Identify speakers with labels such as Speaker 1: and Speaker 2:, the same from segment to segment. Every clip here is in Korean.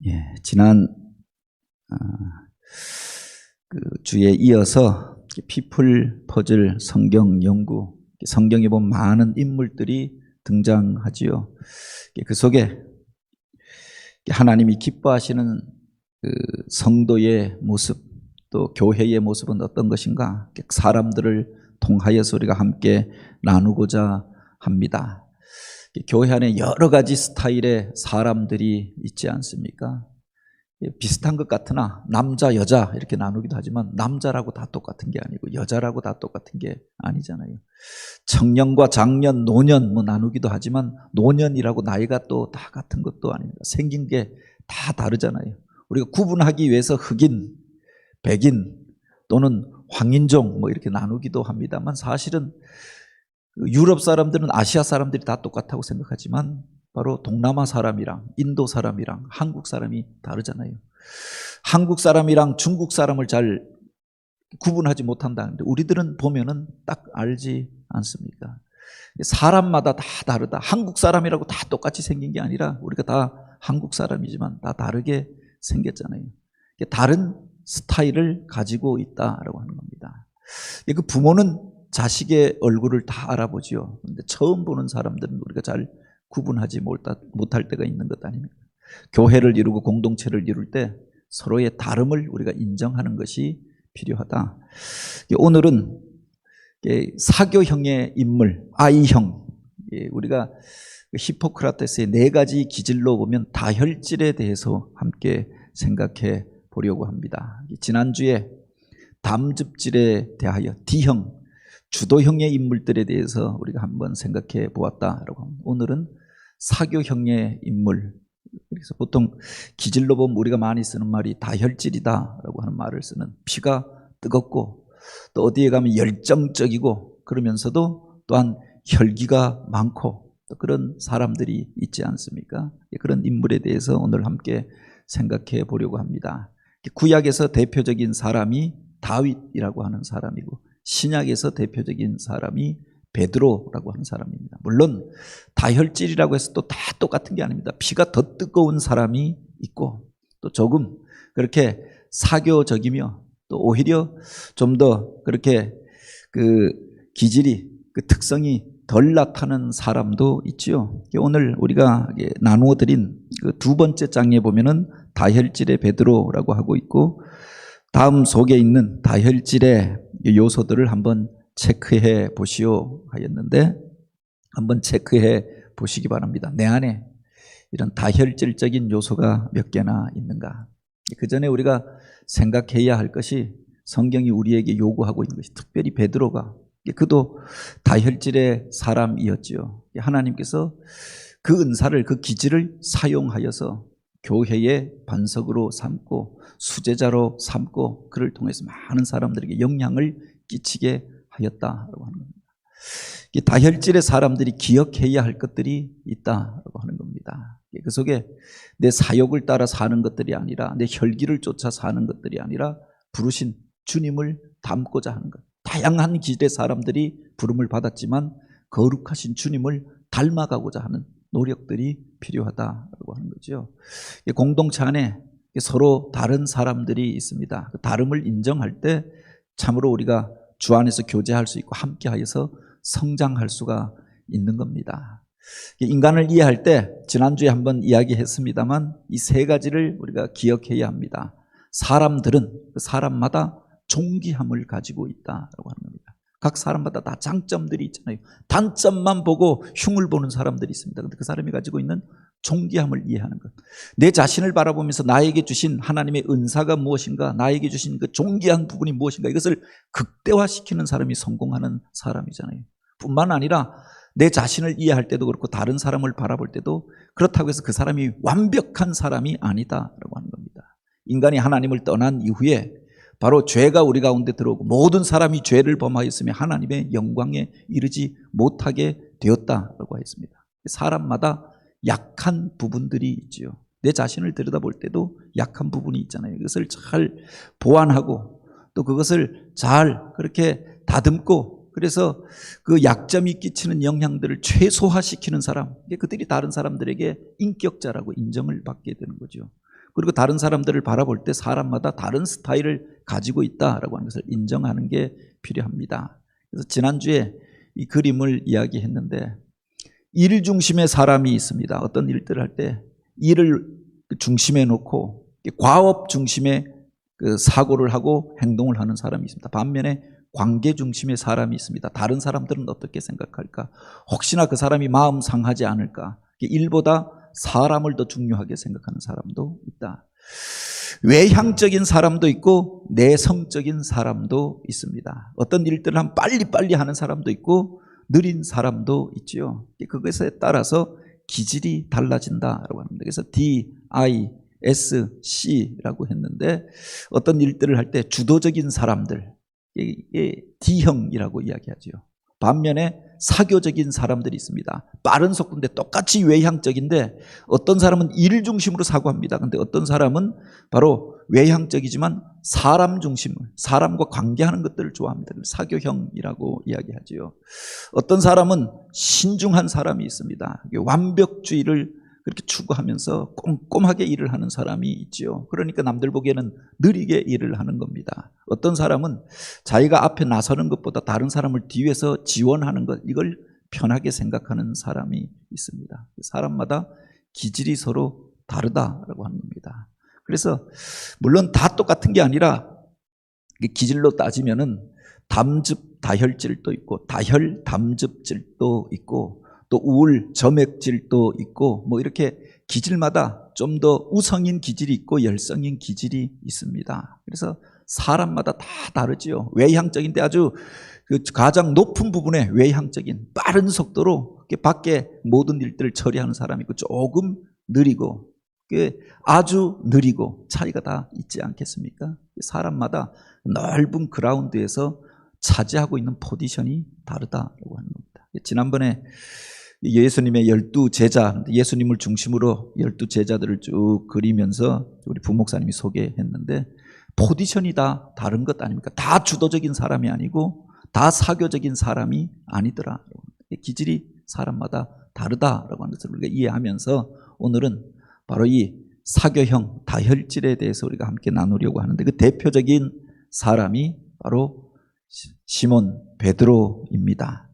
Speaker 1: 예, 지난 그 주에 이어서 피플 퍼즐 성경 연구, 성경에 보면 많은 인물들이 등장하지요. 그 속에 하나님이 기뻐하시는 그 성도의 모습, 또 교회의 모습은 어떤 것인가? 사람들을 통하여서 우리가 함께 나누고자 합니다. 교회 안에 여러 가지 스타일의 사람들이 있지 않습니까? 비슷한 것 같으나 남자, 여자 이렇게 나누기도 하지만 남자라고 다 똑같은 게 아니고 여자라고 다 똑같은 게 아니잖아요. 청년과 장년, 노년 뭐 나누기도 하지만 노년이라고 나이가 또 다 같은 것도 아닙니다. 생긴 게 다 다르잖아요. 우리가 구분하기 위해서 흑인, 백인 또는 황인종 뭐 이렇게 나누기도 합니다만 사실은 유럽 사람들은 아시아 사람들이 다 똑같다고 생각하지만 바로 동남아 사람이랑 인도 사람이랑 한국 사람이 다르잖아요. 한국 사람이랑 중국 사람을 잘 구분하지 못한다는데 우리들은 보면은 딱 알지 않습니까? 사람마다 다 다르다. 한국 사람이라고 다 똑같이 생긴 게 아니라 우리가 다 한국 사람이지만 다 다르게 생겼잖아요. 다른 스타일을 가지고 있다라고 하는 겁니다. 그 부모는 자식의 얼굴을 다 알아보지요. 그런데 처음 보는 사람들은 우리가 잘 구분하지 못할 때가 있는 것 아닙니까? 교회를 이루고 공동체를 이룰 때 서로의 다름을 우리가 인정하는 것이 필요하다. 오늘은 사교형의 인물, I형, 우리가 히포크라테스의 4가지 기질로 보면 다혈질에 대해서 함께 생각해 보려고 합니다. 지난주에 담즙질에 대하여 D형, 주도형의 인물들에 대해서 우리가 한번 생각해 보았다라고 합니다. 오늘은 사교형의 인물. 그래서 보통 기질로 보면 우리가 많이 쓰는 말이 다혈질이다라고 하는 말을 쓰는, 피가 뜨겁고 또 어디에 가면 열정적이고 그러면서도 또한 혈기가 많고 또 그런 사람들이 있지 않습니까? 그런 인물에 대해서 오늘 함께 생각해 보려고 합니다. 구약에서 대표적인 사람이 다윗이라고 하는 사람이고 신약에서 대표적인 사람이 베드로라고 하는 사람입니다. 물론 다혈질이라고 해서 또 다 똑같은 게 아닙니다. 피가 더 뜨거운 사람이 있고 또 조금 그렇게 사교적이며 또 오히려 좀 더 그렇게 그 기질이 그 특성이 덜 나타나는 사람도 있지요. 오늘 우리가 나누어 드린 그 2번째 장에 보면은 다혈질의 베드로라고 하고 있고 다음 속에 있는 다혈질의 요소들을 한번 체크해 보시오 하였는데 한번 체크해 보시기 바랍니다. 내 안에 이런 다혈질적인 요소가 몇 개나 있는가. 그 전에 우리가 생각해야 할 것이 성경이 우리에게 요구하고 있는 것이 특별히 베드로가 그도 다혈질의 사람이었지요. 하나님께서 그 은사를 그 기질을 사용하여서 교회의 반석으로 삼고 수제자로 삼고 그를 통해서 많은 사람들에게 영향을 끼치게 하였다라고 하는 겁니다. 다혈질의 사람들이 기억해야 할 것들이 있다라고 하는 겁니다. 그 속에 내 사욕을 따라 사는 것들이 아니라 내 혈기를 쫓아 사는 것들이 아니라 부르신 주님을 닮고자 하는 것. 다양한 기질의 사람들이 부름을 받았지만 거룩하신 주님을 닮아가고자 하는 노력들이 필요하다고 하는 거죠. 공동체 안에 서로 다른 사람들이 있습니다. 그 다름을 인정할 때 참으로 우리가 주 안에서 교제할 수 있고 함께하여서 성장할 수가 있는 겁니다. 인간을 이해할 때 지난주에 한번 이야기했습니다만 이 3가지를 우리가 기억해야 합니다. 사람들은 그 사람마다 존귀함을 가지고 있다고 하는 겁니다. 각 사람마다 다 장점들이 있잖아요. 단점만 보고 흉을 보는 사람들이 있습니다. 그런데 그 사람이 가지고 있는 존귀함을 이해하는 것. 내 자신을 바라보면서 나에게 주신 하나님의 은사가 무엇인가, 나에게 주신 그 존귀한 부분이 무엇인가, 이것을 극대화시키는 사람이 성공하는 사람이잖아요. 뿐만 아니라 내 자신을 이해할 때도 그렇고 다른 사람을 바라볼 때도 그렇다고 해서 그 사람이 완벽한 사람이 아니다라고 하는 겁니다. 인간이 하나님을 떠난 이후에 바로 죄가 우리 가운데 들어오고 모든 사람이 죄를 범하였으며 하나님의 영광에 이르지 못하게 되었다라고 했습니다. 사람마다 약한 부분들이 있지요. 내 자신을 들여다볼 때도 약한 부분이 있잖아요. 그것을 잘 보완하고 또 그것을 잘 그렇게 다듬고 그래서 그 약점이 끼치는 영향들을 최소화시키는 사람, 그들이 다른 사람들에게 인격자라고 인정을 받게 되는 거죠. 그리고 다른 사람들을 바라볼 때 사람마다 다른 스타일을 가지고 있다라고 하는 것을 인정하는 게 필요합니다. 그래서 지난주에 이 그림을 이야기했는데 일 중심의 사람이 있습니다. 어떤 일들을 할 때 일을 중심에 놓고 과업 중심의 그 사고를 하고 행동을 하는 사람이 있습니다. 반면에 관계 중심의 사람이 있습니다. 다른 사람들은 어떻게 생각할까? 혹시나 그 사람이 마음 상하지 않을까? 일보다 사람을 더 중요하게 생각하는 사람도 있다. 외향적인 사람도 있고 내성적인 사람도 있습니다. 어떤 일들을 하면 빨리빨리 하는 사람도 있고 느린 사람도 있지요. 그것에 따라서 기질이 달라진다라고 합니다. 그래서 DISC라고 했는데 어떤 일들을 할 때 주도적인 사람들, 이게 D형이라고 이야기하죠. 반면에 사교적인 사람들이 있습니다. 빠른 속도인데 똑같이 외향적인데 어떤 사람은 일 중심으로 사고합니다. 그런데 어떤 사람은 바로 외향적이지만 사람 중심을, 사람과 관계하는 것들을 좋아합니다. 사교형이라고 이야기하죠. 어떤 사람은 신중한 사람이 있습니다. 완벽주의를 그렇게 추구하면서 꼼꼼하게 일을 하는 사람이 있지요. 그러니까 남들 보기에는 느리게 일을 하는 겁니다. 어떤 사람은 자기가 앞에 나서는 것보다 다른 사람을 뒤에서 지원하는 것, 이걸 편하게 생각하는 사람이 있습니다. 사람마다 기질이 서로 다르다라고 하는 겁니다. 그래서 물론 다 똑같은 게 아니라 기질로 따지면은 담즙 다혈질도 있고 다혈 담즙질도 있고 또 우울 점액질도 있고 뭐 이렇게 기질마다 좀 더 우성인 기질이 있고 열성인 기질이 있습니다. 그래서 사람마다 다 다르지요. 외향적인데 아주 그 가장 높은 부분에 외향적인 빠른 속도로 밖에 모든 일들을 처리하는 사람이 있고 조금 느리고 아주 느리고 차이가 다 있지 않겠습니까? 사람마다 넓은 그라운드에서 차지하고 있는 포지션이 다르다고 하는 겁니다. 지난번에 예수님의 12제자, 예수님을 중심으로 12제자들을 쭉 그리면서 우리 부목사님이 소개했는데 포지션이 다 다른 것 아닙니까? 다 주도적인 사람이 아니고 다 사교적인 사람이 아니더라. 기질이 사람마다 다르다라고 하는 것을 우리가 이해하면서 오늘은 바로 이 사교형 다혈질에 대해서 우리가 함께 나누려고 하는데 그 대표적인 사람이 바로 시몬 베드로입니다.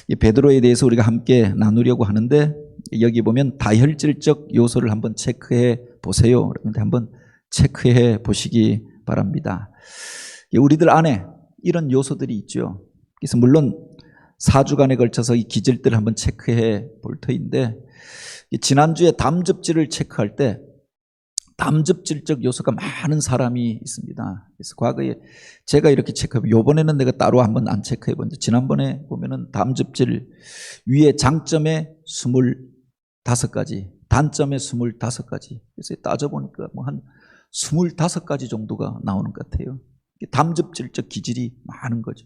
Speaker 1: 이 베드로에 대해서 우리가 함께 나누려고 하는데 여기 보면 다혈질적 요소를 한번 체크해 보세요. 그런데 한번 체크해 보시기 바랍니다. 우리들 안에 이런 요소들이 있죠. 그래서 물론 4주간에 걸쳐서 이 기질들을 한번 체크해 볼 터인데 지난주에 담즙질을 체크할 때 담즙질적 요소가 많은 사람이 있습니다. 그래서 과거에 제가 이렇게 체크해보면 이번에는 내가 따로 한번 안 체크해봤는데 지난번에 보면은 담즙질 위에 장점에 25가지 단점에 25가지 그래서 따져보니까 뭐 한 25가지 정도가 나오는 것 같아요. 담즙질적 기질이 많은 거죠.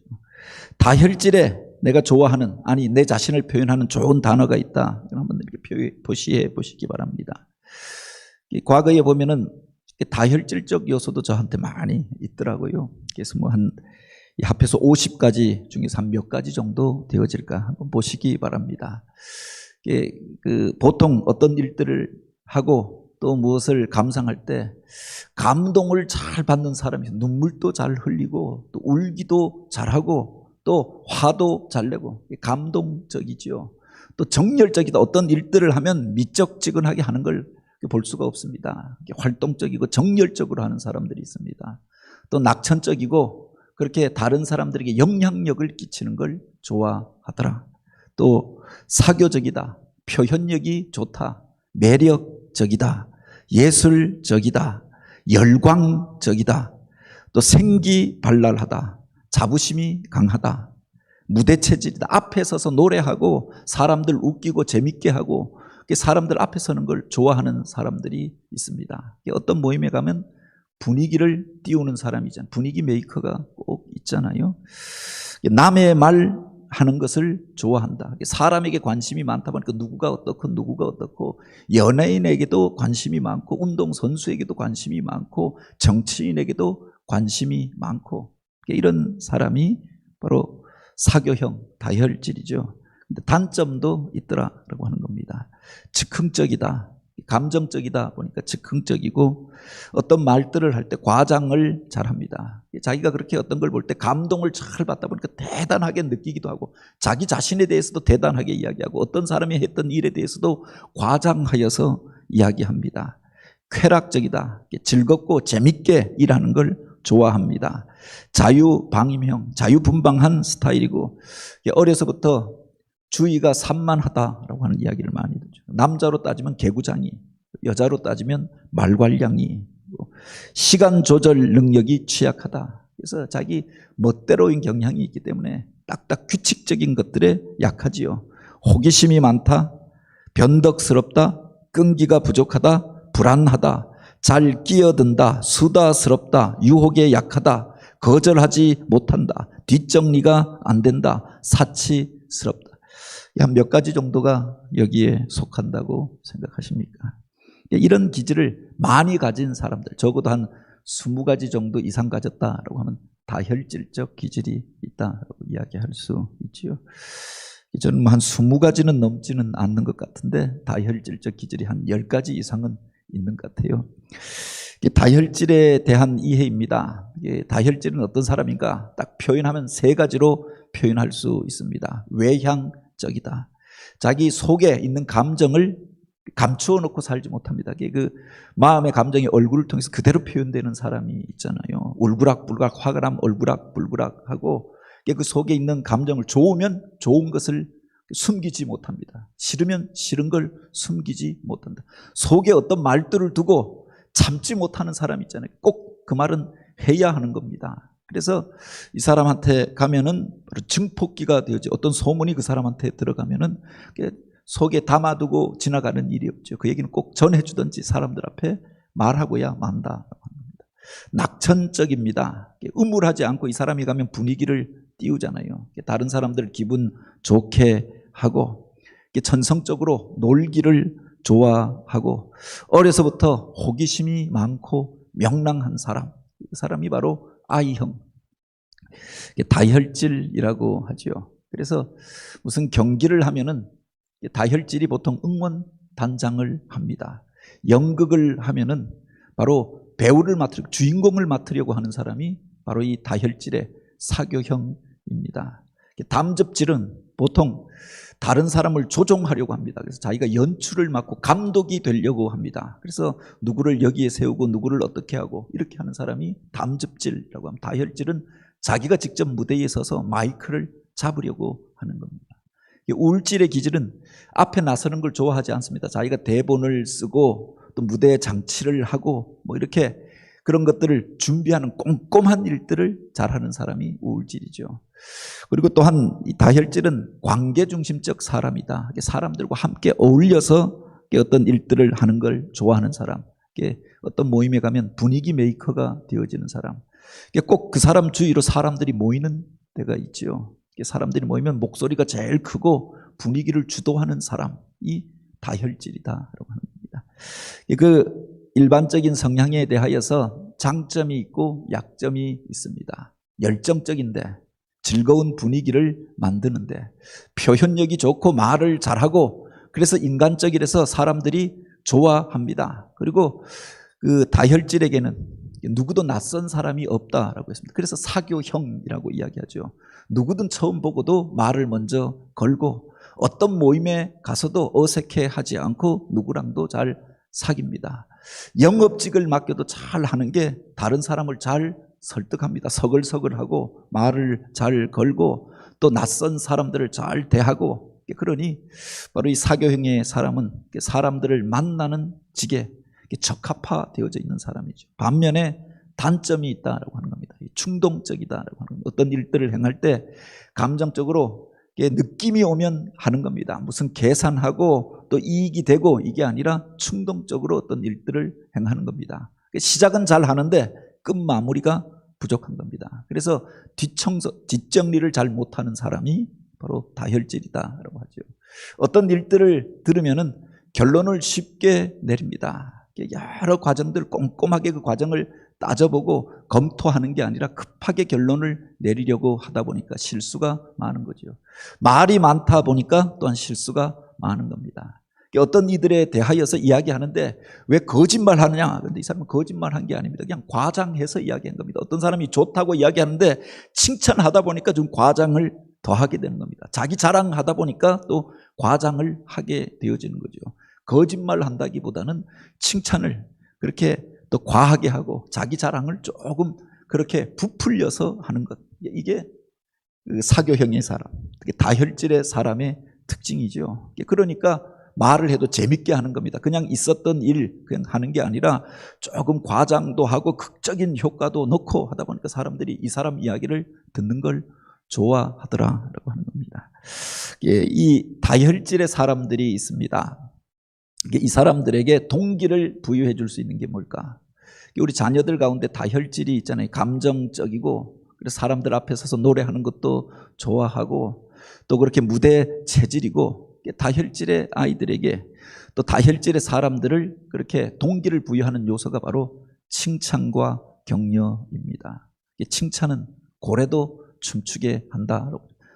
Speaker 1: 다혈질에 내가 좋아하는 아니 내 자신을 표현하는 좋은 단어가 있다. 한번 이렇게 표시해 보시기 바랍니다. 과거에 보면은 다혈질적 요소도 저한테 많이 있더라고요. 그래서 뭐 한 합해서 50가지 중에서 한 몇 가지 정도 되어질까 한번 보시기 바랍니다. 보통 어떤 일들을 하고 또 무엇을 감상할 때 감동을 잘 받는 사람이 있어요. 눈물도 잘 흘리고 또 울기도 잘하고 또 화도 잘 내고 감동적이죠. 또 정열적이다. 어떤 일들을 하면 미적지근하게 하는 걸 볼 수가 없습니다. 활동적이고 정열적으로 하는 사람들이 있습니다. 또 낙천적이고 그렇게 다른 사람들에게 영향력을 끼치는 걸 좋아하더라. 또 사교적이다. 표현력이 좋다. 매력적이다. 예술적이다. 열광적이다. 또 생기발랄하다. 자부심이 강하다. 무대체질이다. 앞에 서서 노래하고 사람들 웃기고 재밌게 하고 사람들 앞에 서는 걸 좋아하는 사람들이 있습니다. 어떤 모임에 가면 분위기를 띄우는 사람이잖아요. 분위기 메이커가 꼭 있잖아요. 남의 말 하는 것을 좋아한다. 사람에게 관심이 많다 보니까 누구가 어떻고 누구가 어떻고 연예인에게도 관심이 많고 운동선수에게도 관심이 많고 정치인에게도 관심이 많고 이런 사람이 바로 사교형 다혈질이죠. 단점도 있더라라고 하는 겁니다. 즉흥적이다. 감정적이다 보니까 즉흥적이고 어떤 말들을 할 때 과장을 잘합니다. 자기가 그렇게 어떤 걸 볼 때 감동을 잘 받다 보니까 대단하게 느끼기도 하고 자기 자신에 대해서도 대단하게 이야기하고 어떤 사람이 했던 일에 대해서도 과장하여서 이야기합니다. 쾌락적이다. 즐겁고 재밌게 일하는 걸 좋아합니다. 자유방임형, 자유분방한 스타일이고 어려서부터 주의가 산만하다라고 하는 이야기를 많이 듣죠. 남자로 따지면 개구장이, 여자로 따지면 말괄량이, 시간 조절 능력이 취약하다. 그래서 자기 멋대로인 경향이 있기 때문에 딱딱 규칙적인 것들에 약하지요. 호기심이 많다, 변덕스럽다, 끈기가 부족하다, 불안하다, 잘 끼어든다, 수다스럽다, 유혹에 약하다, 거절하지 못한다, 뒷정리가 안 된다, 사치스럽다. 한 몇 가지 정도가 여기에 속한다고 생각하십니까? 이런 기질을 많이 가진 사람들, 적어도 한 20가지 정도 이상 가졌다라고 하면 다혈질적 기질이 있다라고 이야기할 수 있지요. 저는 한 20가지는 넘지는 않는 것 같은데 다혈질적 기질이 한 10가지 이상은 있는 것 같아요. 다혈질에 대한 이해입니다. 다혈질은 어떤 사람인가 딱 표현하면 3가지로 표현할 수 있습니다. 외향적이다. 자기 속에 있는 감정을 감추어 놓고 살지 못합니다. 그 마음의 감정이 얼굴을 통해서 그대로 표현되는 사람이 있잖아요. 울그락불그락 화가 나면 얼그락불그락 하고 그 속에 있는 감정을 좋으면 좋은 것을 숨기지 못합니다. 싫으면 싫은 걸 숨기지 못한다. 속에 어떤 말들을 두고 참지 못하는 사람 있잖아요. 꼭 그 말은 해야 하는 겁니다. 그래서 이 사람한테 가면은 증폭기가 되어지 어떤 소문이 그 사람한테 들어가면은 속에 담아두고 지나가는 일이 없죠. 그 얘기는 꼭 전해주든지 사람들 앞에 말하고야 만다라고 합니다. 낙천적입니다. 음울하지 않고 이 사람이 가면 분위기를 띄우잖아요. 다른 사람들 기분 좋게 하고 천성적으로 놀기를 좋아하고 어려서부터 호기심이 많고 명랑한 사람, 그 사람이 바로 I형, 다혈질이라고 하죠. 그래서 무슨 경기를 하면은 다혈질이 보통 응원단장을 합니다. 연극을 하면은 바로 배우를 맡으려고, 주인공을 맡으려고 하는 사람이 바로 이 다혈질의 사교형입니다. 담즙질은 보통 다른 사람을 조종하려고 합니다. 그래서 자기가 연출을 맡고 감독이 되려고 합니다. 그래서 누구를 여기에 세우고 누구를 어떻게 하고 이렇게 하는 사람이 담즙질이라고 합니다. 다혈질은 자기가 직접 무대에 서서 마이크를 잡으려고 하는 겁니다. 우울질의 기질은 앞에 나서는 걸 좋아하지 않습니다. 자기가 대본을 쓰고 또 무대에 장치를 하고 뭐 이렇게 그런 것들을 준비하는 꼼꼼한 일들을 잘하는 사람이 우울질이죠. 그리고 또한 이 다혈질은 관계중심적 사람이다. 사람들과 함께 어울려서 어떤 일들을 하는 걸 좋아하는 사람, 어떤 모임에 가면 분위기 메이커가 되어지는 사람, 꼭 그 사람 주위로 사람들이 모이는 데가 있죠. 사람들이 모이면 목소리가 제일 크고 분위기를 주도하는 사람이 다혈질이다라고 하는 겁니다. 그 일반적인 성향에 대하여서 장점이 있고 약점이 있습니다. 열정적인데 즐거운 분위기를 만드는데 표현력이 좋고 말을 잘하고 그래서 인간적이라서 사람들이 좋아합니다. 그리고 그 다혈질에게는 누구도 낯선 사람이 없다라고 했습니다. 그래서 사교형이라고 이야기하죠. 누구든 처음 보고도 말을 먼저 걸고 어떤 모임에 가서도 어색해하지 않고 누구랑도 잘 사깁니다. 영업직을 맡겨도 잘 하는 게 다른 사람을 잘 설득합니다. 서글서글하고 말을 잘 걸고 또 낯선 사람들을 잘 대하고, 그러니 바로 이 사교형의 사람은 사람들을 만나는 직에 적합화되어져 있는 사람이죠. 반면에 단점이 있다라고 하는 겁니다. 충동적이다라고 하는 겁니다. 어떤 일들을 행할 때 감정적으로 느낌이 오면 하는 겁니다. 무슨 계산하고 또 이익이 되고 이게 아니라 충동적으로 어떤 일들을 행하는 겁니다. 시작은 잘 하는데 끝 마무리가 부족한 겁니다. 그래서 뒷정리를 잘 못하는 사람이 바로 다혈질이다라고 하죠. 어떤 일들을 들으면은 결론을 쉽게 내립니다. 여러 과정들 꼼꼼하게 그 과정을 따져보고 검토하는 게 아니라 급하게 결론을 내리려고 하다 보니까 실수가 많은 거죠. 말이 많다 보니까 또한 실수가 많은 겁니다. 어떤 이들에 대하여서 이야기하는데 왜 거짓말하느냐? 그런데 이 사람은 거짓말한 게 아닙니다. 그냥 과장해서 이야기한 겁니다. 어떤 사람이 좋다고 이야기하는데 칭찬하다 보니까 좀 과장을 더하게 되는 겁니다. 자기 자랑하다 보니까 또 과장을 하게 되어지는 거죠. 거짓말한다기보다는 칭찬을 그렇게 또 과하게 하고 자기 자랑을 조금 그렇게 부풀려서 하는 것. 이게 그 사교형의 사람, 특히 다혈질의 사람의 특징이죠. 그러니까 말을 해도 재밌게 하는 겁니다. 그냥 있었던 일 그냥 하는 게 아니라 조금 과장도 하고 극적인 효과도 넣고 하다 보니까 사람들이 이 사람 이야기를 듣는 걸 좋아하더라라고 하는 겁니다. 이 다혈질의 사람들이 있습니다. 이 사람들에게 동기를 부여해 줄 수 있는 게 뭘까? 우리 자녀들 가운데 다혈질이 있잖아요. 감정적이고 그래서 사람들 앞에 서서 노래하는 것도 좋아하고 또 그렇게 무대 체질이고 다혈질의 아이들에게 또 다혈질의 사람들을 그렇게 동기를 부여하는 요소가 바로 칭찬과 격려입니다. 칭찬은 고래도 춤추게 한다.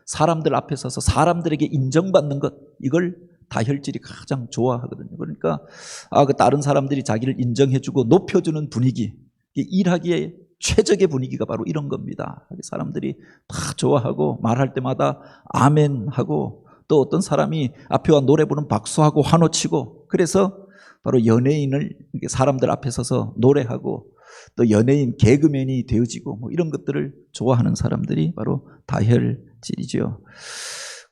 Speaker 1: 사람들 앞에 서서 사람들에게 인정받는 것, 이걸 다혈질이 가장 좋아하거든요. 그러니까 그 다른 사람들이 자기를 인정해주고 높여주는 분위기, 일하기에 최적의 분위기가 바로 이런 겁니다. 사람들이 다 좋아하고 말할 때마다 아멘 하고 또 어떤 사람이 앞에 와 노래 부르면 박수하고 환호치고, 그래서 바로 연예인을 사람들 앞에 서서 노래하고 또 연예인 개그맨이 되어지고 뭐 이런 것들을 좋아하는 사람들이 바로 다혈질이죠.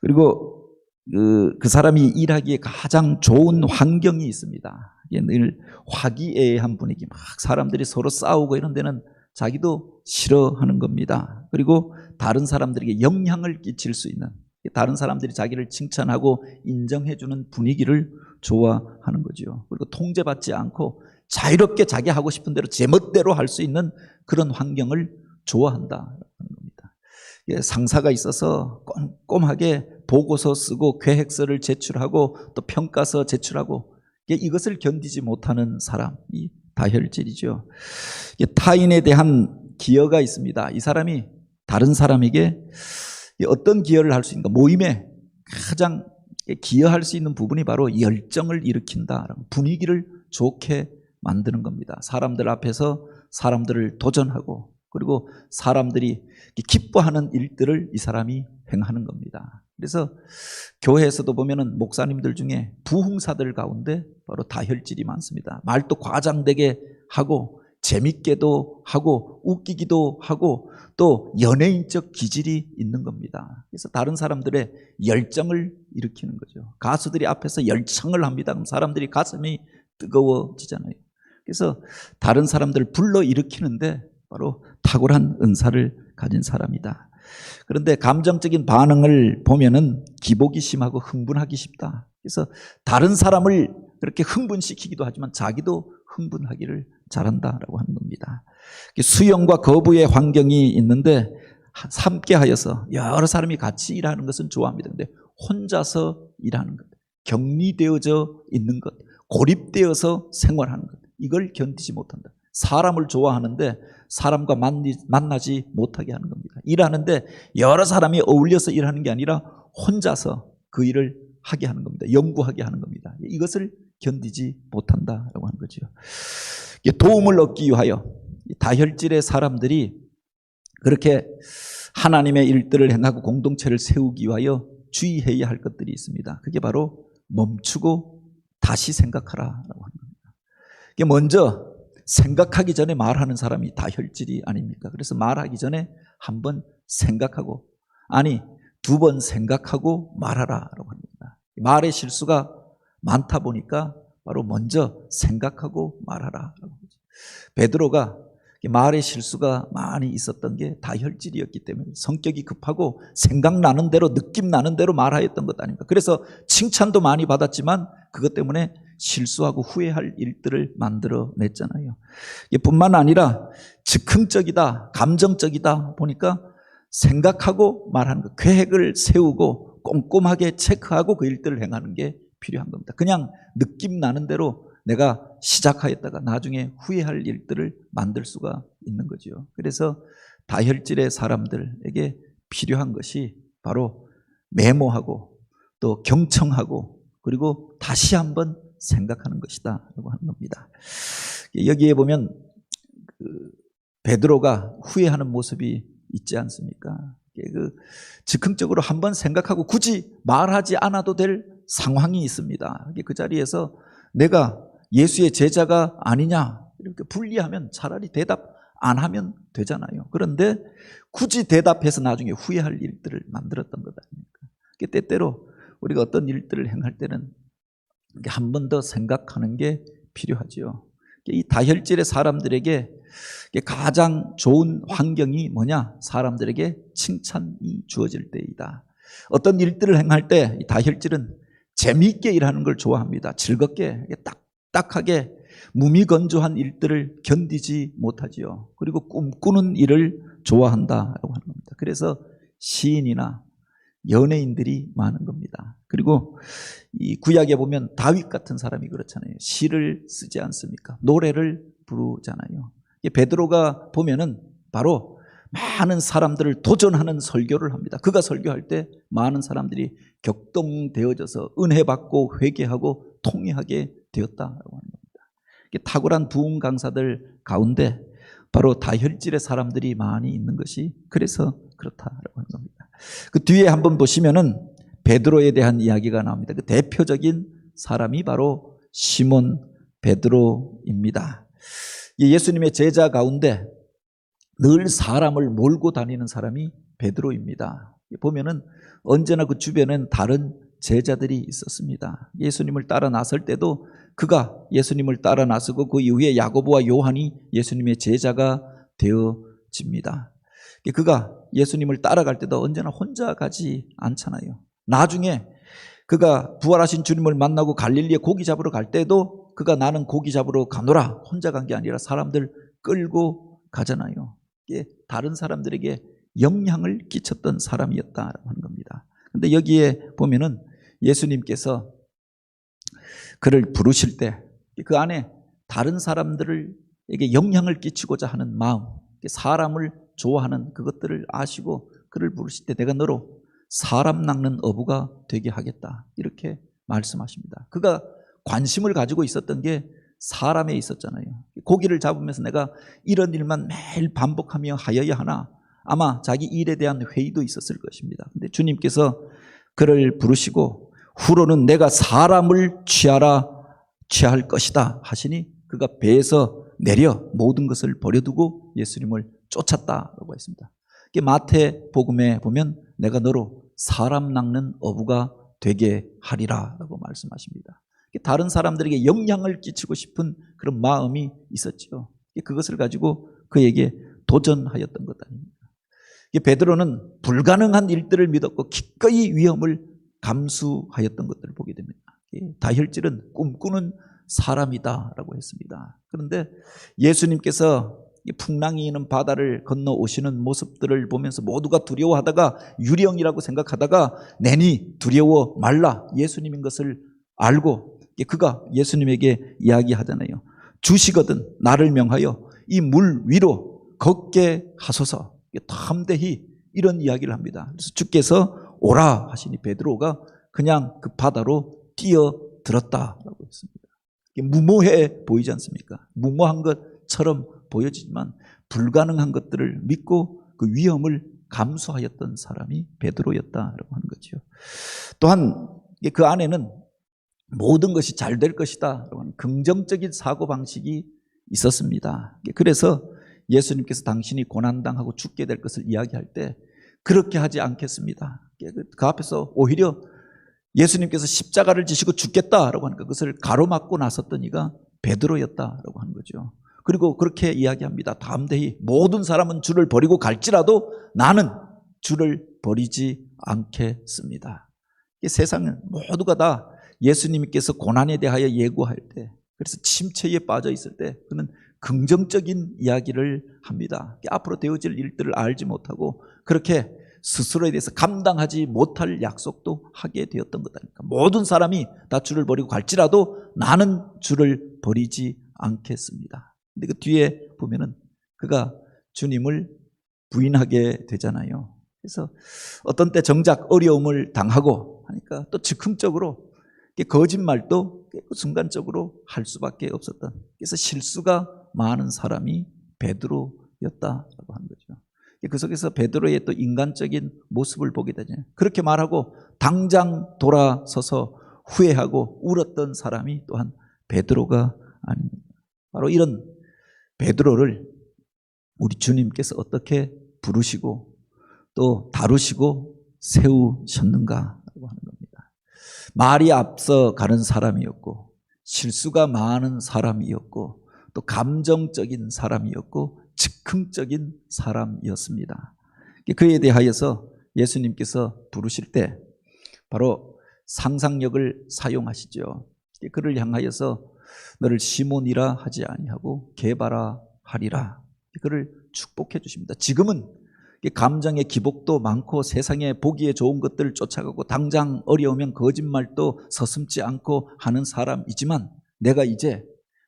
Speaker 1: 그리고 그 사람이 일하기에 가장 좋은 환경이 있습니다. 늘 화기애애한 분위기, 막 사람들이 서로 싸우고 이런 데는 자기도 싫어하는 겁니다. 그리고 다른 사람들에게 영향을 끼칠 수 있는, 다른 사람들이 자기를 칭찬하고 인정해주는 분위기를 좋아하는 거죠. 그리고 통제받지 않고 자유롭게 자기 하고 싶은 대로 제멋대로 할 수 있는 그런 환경을 좋아한다는 겁니다. 상사가 있어서 꼼꼼하게 보고서 쓰고 계획서를 제출하고 또 평가서 제출하고 이것을 견디지 못하는 사람이 다혈질이죠. 타인에 대한 기여가 있습니다. 이 사람이 다른 사람에게 어떤 기여를 할 수 있는가? 모임에 가장 기여할 수 있는 부분이 바로 열정을 일으킨다. 분위기를 좋게 만드는 겁니다. 사람들 앞에서 사람들을 도전하고 그리고 사람들이 기뻐하는 일들을 이 사람이 행하는 겁니다. 그래서 교회에서도 보면은 목사님들 중에 부흥사들 가운데 바로 다혈질이 많습니다. 말도 과장되게 하고 재밌게도 하고 웃기기도 하고 또 연예인적 기질이 있는 겁니다. 그래서 다른 사람들의 열정을 일으키는 거죠. 가수들이 앞에서 열창을 합니다. 그럼 사람들이 가슴이 뜨거워지잖아요. 그래서 다른 사람들을 불러일으키는데 바로 탁월한 은사를 가진 사람이다. 그런데 감정적인 반응을 보면은 기복이 심하고 흥분하기 쉽다. 그래서 다른 사람을 그렇게 흥분시키기도 하지만 자기도 흥분하기를 잘한다라고 하는 겁니다. 수용과 거부의 환경이 있는데 함께 하여서 여러 사람이 같이 일하는 것은 좋아합니다. 그런데 혼자서 일하는 것, 격리되어져 있는 것, 고립되어서 생활하는 것, 이걸 견디지 못한다. 사람을 좋아하는데 사람과 만나지 못하게 하는 겁니다. 일하는데 여러 사람이 어울려서 일하는 게 아니라 혼자서 그 일을 하게 하는 겁니다. 연구하게 하는 겁니다. 이것을 견디지 못한다라고 하는 거죠. 도움을 얻기 위하여 다혈질의 사람들이 그렇게 하나님의 일들을 행하고 공동체를 세우기 위하여 주의해야 할 것들이 있습니다. 그게 바로 멈추고 다시 생각하라라고 하는 겁니다. 이게 먼저 생각하기 전에 말하는 사람이 다혈질이 아닙니까? 그래서 말하기 전에 한번 생각하고, 아니 두 번 생각하고 말하라라고 합니다. 말의 실수가 많다 보니까 바로 먼저 생각하고 말하라라고 하죠. 베드로가 말의 실수가 많이 있었던 게 다혈질이었기 때문에 성격이 급하고 생각나는 대로 느낌 나는 대로 말하였던 것 아닙니까? 그래서 칭찬도 많이 받았지만 그것 때문에 실수하고 후회할 일들을 만들어냈잖아요. 뿐만 아니라 즉흥적이다, 감정적이다 보니까 생각하고 말하는 것, 계획을 세우고 꼼꼼하게 체크하고 그 일들을 행하는 게 필요한 겁니다. 그냥 느낌 나는 대로 내가 시작하였다가 나중에 후회할 일들을 만들 수가 있는 거죠. 그래서 다혈질의 사람들에게 필요한 것이 바로 메모하고 또 경청하고 그리고 다시 한번 생각하는 것이다 라고 하는 겁니다. 여기에 보면 베드로가 후회하는 모습이 있지 않습니까? 즉흥적으로 한번 생각하고 굳이 말하지 않아도 될 상황이 있습니다. 그 자리에서 내가 예수의 제자가 아니냐 이렇게 분리하면 차라리 대답 안 하면 되잖아요. 그런데 굳이 대답해서 나중에 후회할 일들을 만들었던 것 아닙니까? 때때로 우리가 어떤 일들을 행할 때는 한 번 더 생각하는 게 필요하죠. 이 다혈질의 사람들에게 가장 좋은 환경이 뭐냐? 사람들에게 칭찬이 주어질 때이다. 어떤 일들을 행할 때 다혈질은 재미있게 일하는 걸 좋아합니다. 즐겁게 딱딱하게 무미건조한 일들을 견디지 못하지요. 그리고 꿈꾸는 일을 좋아한다라고 하는 겁니다. 그래서 시인이나 연예인들이 많은 겁니다. 그리고 이 구약에 보면 다윗 같은 사람이 그렇잖아요. 시를 쓰지 않습니까? 노래를 부르잖아요. 베드로가 보면은 바로 많은 사람들을 도전하는 설교를 합니다. 그가 설교할 때 많은 사람들이 격동되어져서 은혜 받고 회개하고 통회하게 되었다라고 하는 겁니다. 탁월한 부흥 강사들 가운데 바로 다혈질의 사람들이 많이 있는 것이 그래서 그렇다라고 하는 겁니다. 그 뒤에 한번 보시면은 베드로에 대한 이야기가 나옵니다. 그 대표적인 사람이 바로 시몬 베드로입니다. 예수님의 제자 가운데 늘 사람을 몰고 다니는 사람이 베드로입니다. 보면은 언제나 그 주변엔 다른 제자들이 있었습니다. 예수님을 따라 나설 때도 그가 예수님을 따라 나서고 그 이후에 야고보와 요한이 예수님의 제자가 되어집니다. 그가 예수님을 따라갈 때도 언제나 혼자 가지 않잖아요. 나중에 그가 부활하신 주님을 만나고 갈릴리에 고기 잡으러 갈 때도 그가 나는 고기 잡으러 가노라 혼자 간 게 아니라 사람들 끌고 가잖아요. 다른 사람들에게 영향을 끼쳤던 사람이었다라고 하는 겁니다. 그런데 여기에 보면은 예수님께서 그를 부르실 때 그 안에 다른 사람들에게 영향을 끼치고자 하는 마음, 사람을 좋아하는 그것들을 아시고 그를 부르실 때 내가 너로 사람 낚는 어부가 되게 하겠다 이렇게 말씀하십니다. 그가 관심을 가지고 있었던 게 사람에 있었잖아요. 고기를 잡으면서 내가 이런 일만 매일 반복하며 하여야 하나 아마 자기 일에 대한 회의도 있었을 것입니다. 근데 주님께서 그를 부르시고 후로는 내가 사람을 취할 것이다 하시니 그가 배에서 내려 모든 것을 버려두고 예수님을 쫓았다라고 했습니다. 마태복음에 보면 내가 너로 사람 낚는 어부가 되게 하리라 라고 말씀하십니다. 다른 사람들에게 영향을 끼치고 싶은 그런 마음이 있었죠. 그것을 가지고 그에게 도전하였던 것 아닙니까? 베드로는 불가능한 일들을 믿었고 기꺼이 위험을 감수하였던 것들을 보게 됩니다. 다혈질은 꿈꾸는 사람이다라고 했습니다. 그런데 예수님께서 풍랑이 있는 바다를 건너오시는 모습들을 보면서 모두가 두려워하다가 유령이라고 생각하다가 내니 두려워 말라 예수님인 것을 알고 그가 예수님에게 이야기하잖아요. 주시거든 나를 명하여 이 물 위로 걷게 하소서. 담대히 이런 이야기를 합니다. 그래서 주께서 오라 하시니 베드로가 그냥 그 바다로 뛰어들었다라고 했습니다. 무모해 보이지 않습니까? 무모한 것처럼 보여지지만 불가능한 것들을 믿고 그 위험을 감수하였던 사람이 베드로였다라고 하는 거죠. 또한 그 안에는 모든 것이 잘 될 것이다 라고 하는 긍정적인 사고방식이 있었습니다. 그래서 예수님께서 당신이 고난당하고 죽게 될 것을 이야기할 때 그렇게 하지 않겠습니다. 그 앞에서 오히려 예수님께서 십자가를 지시고 죽겠다라고 하니까 그것을 가로막고 나섰던 이가 베드로였다라고 하는 거죠. 그리고 그렇게 이야기합니다. 담대히 모든 사람은 주를 버리고 갈지라도 나는 주를 버리지 않겠습니다. 세상은 모두가 다 예수님께서 고난에 대하여 예고할 때 그래서 침체에 빠져 있을 때 그는 긍정적인 이야기를 합니다. 앞으로 되어질 일들을 알지 못하고 그렇게 스스로에 대해서 감당하지 못할 약속도 하게 되었던 것 아닙니까? 모든 사람이 다 주를 버리고 갈지라도 나는 주를 버리지 않겠습니다. 근데 그 뒤에 보면은 그가 주님을 부인하게 되잖아요. 그래서 어떤 때 정작 어려움을 당하고 하니까 또 즉흥적으로 거짓말도 순간적으로 할 수밖에 없었던, 그래서 실수가 많은 사람이 베드로였다라고 하는 거죠. 그 속에서 베드로의 또 인간적인 모습을 보게 되죠. 그렇게 말하고 당장 돌아서서 후회하고 울었던 사람이 또한 베드로가 아닙니다. 바로 이런 베드로를 우리 주님께서 어떻게 부르시고 또 다루시고 세우셨는가라고 하는 겁니다. 말이 앞서 가는 사람이었고, 실수가 많은 사람이었고, 또 감정적인 사람이었고, 즉흥적인 사람이었습니다. 그에 대하여서 예수님께서 부르실 때 바로 상상력을 사용하시죠. 그를 향하여서 너를 시몬이라 하지 아니하고 게바라 하리라, 그를 축복해 주십니다. 지금은 감정의 기복도 많고 세상에 보기에 좋은 것들을 쫓아가고 당장 어려우면 거짓말도 서슴지 않고 하는 사람이지만, 내가 이제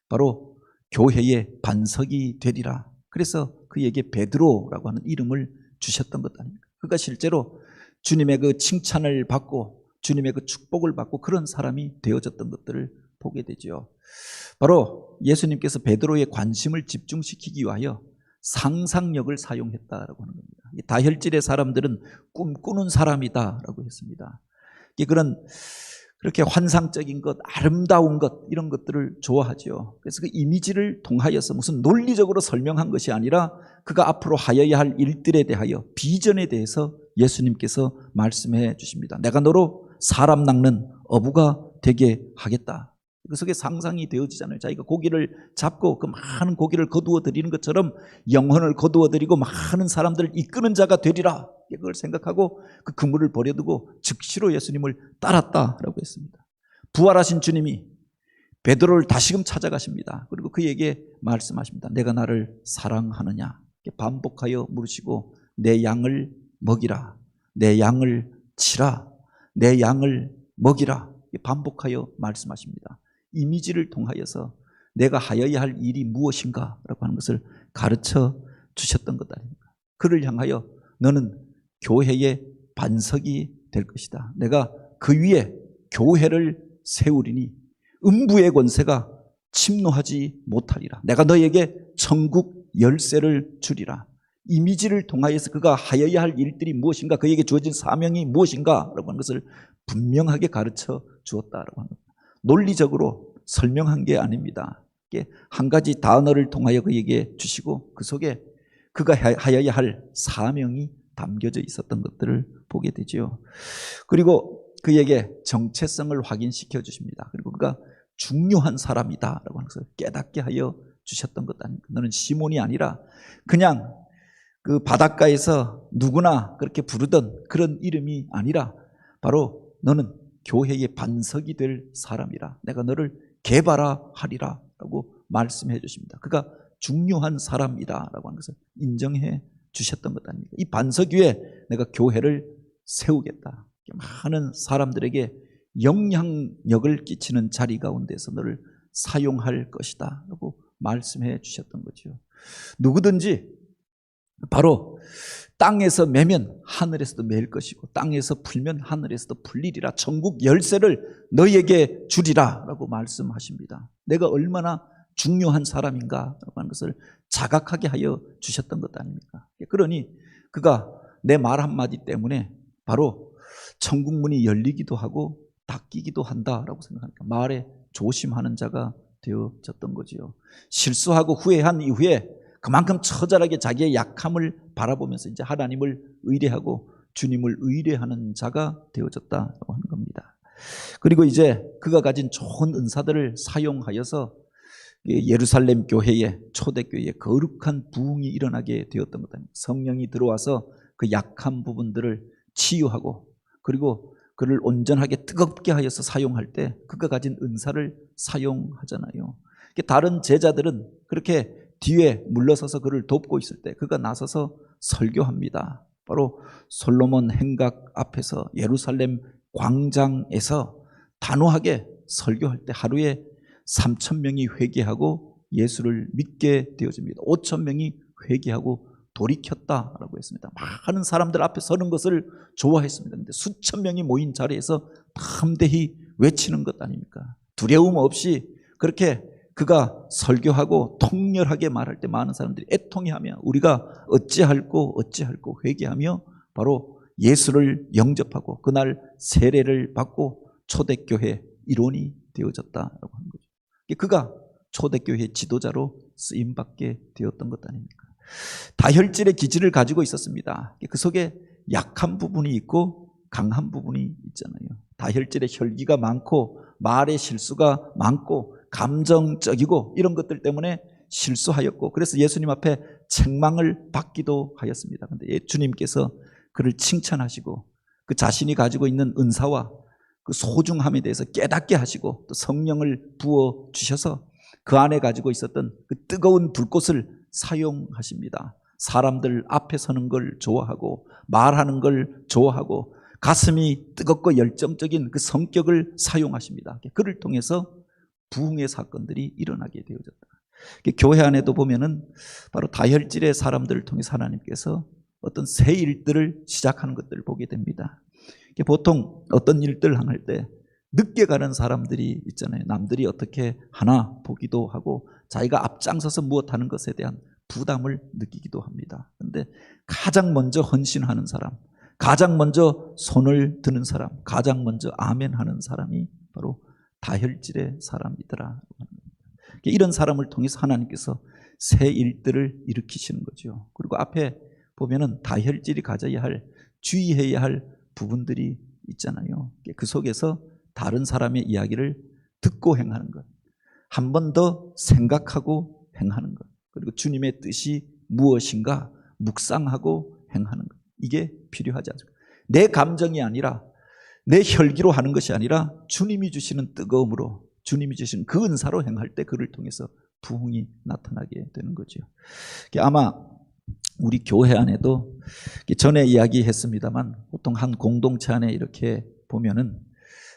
Speaker 1: 바로 교회의 반석이 되리라. 그래서 그에게 베드로라고 하는 이름을 주셨던 것 아닙니까? 그가 실제로 주님의 그 칭찬을 받고 주님의 그 축복을 받고 그런 사람이 되어졌던 것들을 보게 되죠. 바로 예수님께서 베드로의 관심을 집중시키기 위하여 상상력을 사용했다라고 하는 겁니다. 다혈질의 사람들은 꿈꾸는 사람이다라고 했습니다. 그렇게 환상적인 것, 아름다운 것, 이런 것들을 좋아하죠. 그래서 그 이미지를 통하여서 무슨 논리적으로 설명한 것이 아니라 그가 앞으로 하여야 할 일들에 대하여, 비전에 대해서 예수님께서 말씀해 주십니다. 내가 너로 사람 낚는 어부가 되게 하겠다. 그 속에 상상이 되어지잖아요. 자기가 고기를 잡고 그 많은 고기를 거두어 드리는 것처럼 영혼을 거두어 드리고 많은 사람들을 이끄는 자가 되리라. 그걸 생각하고 그 그물을 버려두고 즉시로 예수님을 따랐다라고 했습니다. 부활하신 주님이 베드로를 다시금 찾아가십니다. 그리고 그에게 말씀하십니다. 내가 나를 사랑하느냐? 반복하여 물으시고 내 양을 먹이라. 내 양을 치라. 내 양을 먹이라. 반복하여 말씀하십니다. 이미지를 통하여서 내가 하여야 할 일이 무엇인가 라고 하는 것을 가르쳐 주셨던 것 아닙니까? 그를 향하여 너는 교회의 반석이 될 것이다. 내가 그 위에 교회를 세우리니 음부의 권세가 침노하지 못하리라. 내가 너에게 천국 열쇠를 주리라. 이미지를 통하여서 그가 하여야 할 일들이 무엇인가, 그에게 주어진 사명이 무엇인가 라고 하는 것을 분명하게 가르쳐 주었다라고 합니다. 논리적으로 설명한 게 아닙니다. 한 가지 단어를 통하여 그에게 주시고 그 속에 그가 하여야 할 사명이 담겨져 있었던 것들을 보게 되죠. 그리고 그에게 정체성을 확인시켜 주십니다. 그리고 그가 중요한 사람이다라고 하는 것을 깨닫게 하여 주셨던 것 아닙니까? 너는 시몬이 아니라 그냥 그 바닷가에서 누구나 그렇게 부르던 그런 이름이 아니라 바로 너는 교회의 반석이 될 사람이라. 내가 너를 게바라하리라 라고 말씀해 주십니다. 그가 중요한 사람이다 라고 하는 것을 인정해 주셨던 것 아닙니까? 이 반석 위에 내가 교회를 세우겠다. 많은 사람들에게 영향력을 끼치는 자리 가운데서 너를 사용할 것이다 라고 말씀해 주셨던 거죠. 누구든지 바로 땅에서 매면 하늘에서도 매일 것이고 땅에서 풀면 하늘에서도 풀리리라. 천국 열쇠를 너희에게 주리라 라고 말씀하십니다. 내가 얼마나 중요한 사람인가 라고 하는 것을 자각하게 하여 주셨던 것 아닙니까? 그러니 그가 내 말 한마디 때문에 바로 천국 문이 열리기도 하고 닫히기도 한다라고 생각하니까 말에 조심하는 자가 되어졌던 거지요. 실수하고 후회한 이후에 그만큼 처절하게 자기의 약함을 바라보면서 이제 하나님을 의뢰하고 주님을 의뢰하는 자가 되어졌다고 하는 겁니다. 그리고 이제 그가 가진 좋은 은사들을 사용하여서 예루살렘 교회에, 초대교회에 거룩한 부흥이 일어나게 되었던 것 아닙니까? 성령이 들어와서 그 약한 부분들을 치유하고 그리고 그를 온전하게 뜨겁게 하여서 사용할 때 그가 가진 은사를 사용하잖아요. 다른 제자들은 그렇게 뒤에 물러서서 그를 돕고 있을 때 그가 나서서 설교합니다. 바로 솔로몬 행각 앞에서 예루살렘 광장에서 단호하게 설교할 때 하루에 3,000명이 회개하고 예수를 믿게 되어집니다. 5,000명이 회개하고 돌이켰다라고 했습니다. 많은 사람들 앞에 서는 것을 좋아했습니다. 그런데 수천 명이 모인 자리에서 담대히 외치는 것 아닙니까? 두려움 없이 그렇게 그가 설교하고 통렬하게 말할 때 많은 사람들이 애통해하며 우리가 어찌할꼬 회개하며 바로 예수를 영접하고 그날 세례를 받고 초대교회 일원이 되어졌다라고 하는 거죠. 그가 초대교회 지도자로 쓰임받게 되었던 것 아닙니까? 다혈질의 기질을 가지고 있었습니다. 그 속에 약한 부분이 있고 강한 부분이 있잖아요. 다혈질의 혈기가 많고 말의 실수가 많고 감정적이고 이런 것들 때문에 실수하였고 그래서 예수님 앞에 책망을 받기도 하였습니다. 그런데 주님께서 그를 칭찬하시고 그 자신이 가지고 있는 은사와 그 소중함에 대해서 깨닫게 하시고 또 성령을 부어 주셔서 그 안에 가지고 있었던 그 뜨거운 불꽃을 사용하십니다. 사람들 앞에 서는 걸 좋아하고 말하는 걸 좋아하고 가슴이 뜨겁고 열정적인 그 성격을 사용하십니다. 그를 통해서 부흥의 사건들이 일어나게 되어졌다. 교회 안에도 보면은 바로 다혈질의 사람들을 통해서 하나님께서 어떤 새 일들을 시작하는 것들을 보게 됩니다. 보통 어떤 일들을 행할 때 늦게 가는 사람들이 있잖아요. 남들이 어떻게 하나 보기도 하고 자기가 앞장서서 무엇하는 것에 대한 부담을 느끼기도 합니다. 그런데 가장 먼저 헌신하는 사람, 가장 먼저 손을 드는 사람, 가장 먼저 아멘 하는 사람이 바로 다혈질의 사람이더라. 이런 사람을 통해서 하나님께서 새 일들을 일으키시는 거죠. 그리고 앞에 보면은 다혈질이 가져야 할, 주의해야 할 부분들이 있잖아요. 그 속에서 다른 사람의 이야기를 듣고 행하는 것, 한 번 더 생각하고 행하는 것, 그리고 주님의 뜻이 무엇인가 묵상하고 행하는 것, 이게 필요하지 않습니까? 내 감정이 아니라 내 혈기로 하는 것이 아니라 주님이 주시는 뜨거움으로, 주님이 주시는 그 은사로 행할 때 그를 통해서 부흥이 나타나게 되는 거죠. 아마 우리 교회 안에도 전에 이야기했습니다만 보통 한 공동체 안에 이렇게 보면은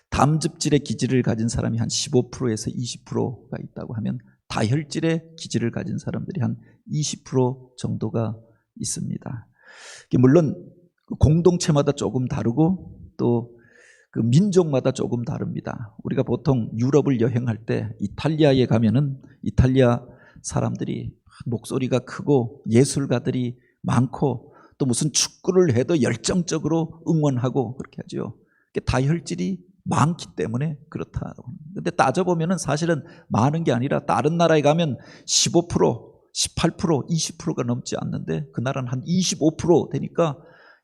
Speaker 1: 담즙질의 기질을 가진 사람이 한 15%에서 20%가 있다고 하면 다혈질의 기질을 가진 사람들이 한 20% 정도가 있습니다. 물론 공동체마다 조금 다르고 또 그 민족마다 조금 다릅니다. 우리가 보통 유럽을 여행할 때 이탈리아에 가면은 이탈리아 사람들이 목소리가 크고 예술가들이 많고 또 무슨 축구를 해도 열정적으로 응원하고 그렇게 하죠. 다혈질이 많기 때문에 그렇다고. 근데 따져보면은 사실은 많은 게 아니라 다른 나라에 가면 15%, 18%, 20%가 넘지 않는데 그 나라는 한 25% 되니까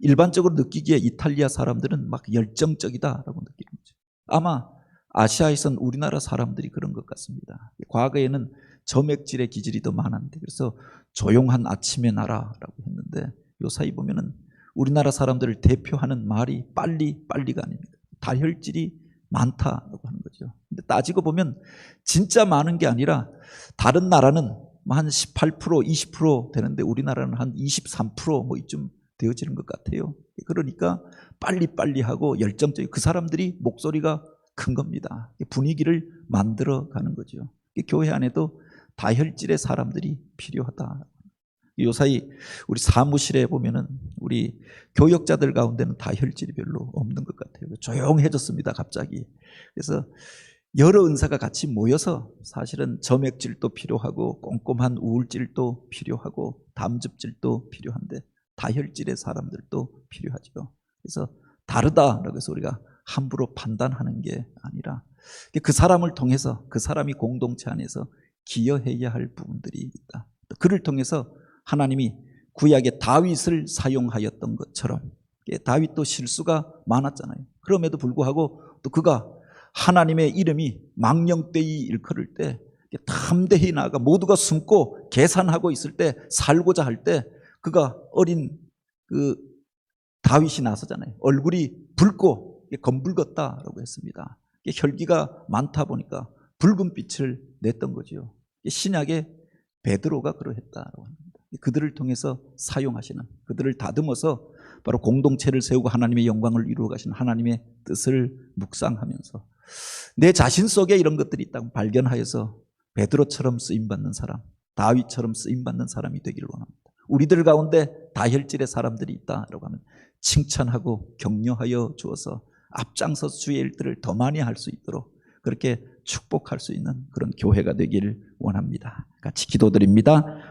Speaker 1: 일반적으로 느끼기에 이탈리아 사람들은 막 열정적이다라고 느끼는 거죠. 아마 아시아에선 우리나라 사람들이 그런 것 같습니다. 과거에는 점액질의 기질이 더 많았는데 그래서 조용한 아침의 나라라고 했는데 요사이 보면은 우리나라 사람들을 대표하는 말이 빨리가 아닙니다. 다혈질이 많다라고 하는 거죠. 근데 따지고 보면 진짜 많은 게 아니라 다른 나라는 한 18%, 20% 되는데 우리나라는 한 23% 뭐 이쯤 되어지는 것 같아요. 그러니까 빨리 하고 열정적인 그 사람들이 목소리가 큰 겁니다. 분위기를 만들어가는 거죠. 교회 안에도 다혈질의 사람들이 필요하다. 요사이 우리 사무실에 보면은 우리 교역자들 가운데는 다혈질이 별로 없는 것 같아요. 조용해졌습니다, 갑자기. 그래서 여러 은사가 같이 모여서 사실은 점액질도 필요하고 꼼꼼한 우울질도 필요하고 담즙질도 필요한데 다혈질의 사람들도 필요하죠. 그래서 다르다라고 해서 우리가 함부로 판단하는 게 아니라 그 사람을 통해서 그 사람이 공동체 안에서 기여해야 할 부분들이 있다. 그를 통해서 하나님이 구약의 다윗을 사용하였던 것처럼 다윗도 실수가 많았잖아요. 그럼에도 불구하고 또 그가 하나님의 이름이 망령되이 일컬을 때 담대히 나아가 모두가 숨고 계산하고 있을 때 살고자 할 때 그가 어린 그 다윗이 나서잖아요. 얼굴이 붉고 검붉었다라고 했습니다. 혈기가 많다 보니까 붉은 빛을 냈던 거죠. 신약의 베드로가 그러했다라고 합니다. 그들을 통해서 사용하시는, 그들을 다듬어서 바로 공동체를 세우고 하나님의 영광을 이루어 가시는 하나님의 뜻을 묵상하면서 내 자신 속에 이런 것들이 있다고 발견하여서 베드로처럼 쓰임받는 사람, 다윗처럼 쓰임받는 사람이 되기를 원합니다. 우리들 가운데 다혈질의 사람들이 있다라고 하면 칭찬하고 격려하여 주어서 앞장서서 주의 일들을 더 많이 할 수 있도록 그렇게 축복할 수 있는 그런 교회가 되기를 원합니다. 같이 기도드립니다.